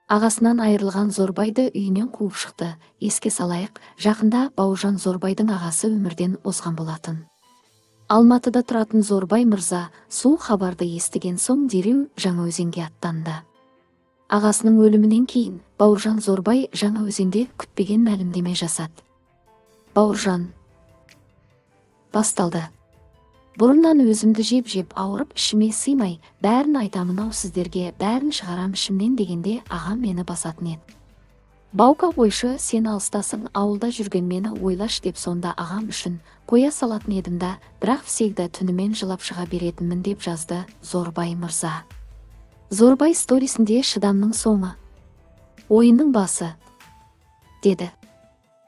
Ағасынан айырылған Зорбайды үйінен қуып шықты. Еске салайық, жақында Бауыржан Зорбайдың ағасы өмірден озған болатын. Алматыда тұратын Зорбай мырза суық хабарды естіген соң дереу Жаңаөзенге аттанды. Ағасының өлімінен кейін Бауыржан Зорбай Жаңаөзенде күтпеген мәлімдеме жасады. Бауыржан басталды. Бұрыннан өзімді жеп ауырып, ішіме сыймай, бәрін айтамын-ау сіздерге, бәрін шығарам ішімнен дегенде ағам мені басатын еді. Баука қойшы, сен алыстасың, ауылда жүрген мені ойлаш деп сонда ағам үшін қоя салатын едім да, бірақ всегда түнімен жылап шыға беретінмін деп жазды Зорбай мырза. Зорбай сторисінде шыдамның соңы, ойынның басы, деді.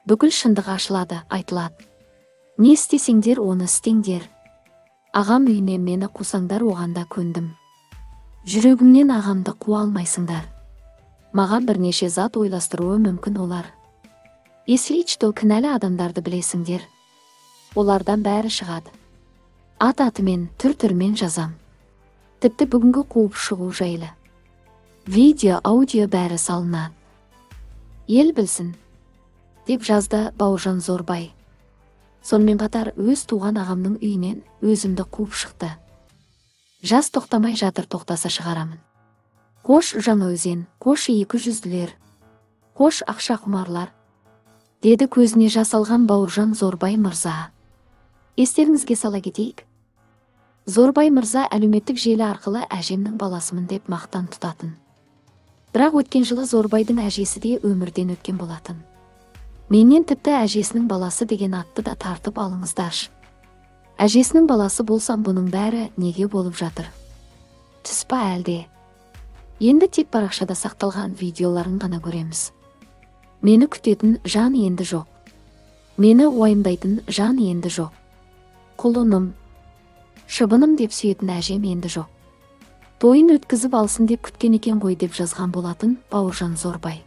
Бүкіл шындық ашылады, айтылады. Не істесеңдер, оны істеңдер. Ағам үйіне мені қусаңдар, оғанда көндім. Жүрегімнен ағамды қуа алмайсыңдар. Маған бірнеше зат ойластыруы мүмкін олар. Есличто кінәлі адамдарды білесіңдер. Олардан бәрі шығады. Ат-атымен, түр-түрмен жазам. Тіпті бүгінгі қуып шығу жайлы. Видео, аудио бәрі салынады. Ел білсін, деп жазды Бауыржан Зорбай. Сонымен қатар өз туған ағамның үйінен өзімді қуып шықты. Жас тоқтамай жатыр, тоқтаса шығарамын. Қош Жаңаөзен, қош 200-лер, қош ақша құмарлар, деді көзіне жас алған Бауыржан Зорбай мырза. Естеріңізге сала кетейік. Зорбай мырза әлеуметтік желі арқылы әжемнің баласымын деп мақтан тұтатын. Бірақ өткен жылы Зорбайдың әжесі де өмірден өткен болатын. Менен тіпті әжесінің баласы деген атты да тартып алыңыздаршы. Әжесінің баласы болсам, бұның бәрі неге болып жатыр? Түс па әлде? Енді тек парақшада сақталған видеоларын ғана көреміз. Мені күтетін жан енді жоқ. Мені уайымдайтын жан енді жоқ. Құлыным, шыбыным деп сүйетін әжем енді жоқ. Тойын өткізіп алсын деп күткен екен ғой деп жазған болатын Бауыржан Зорбай.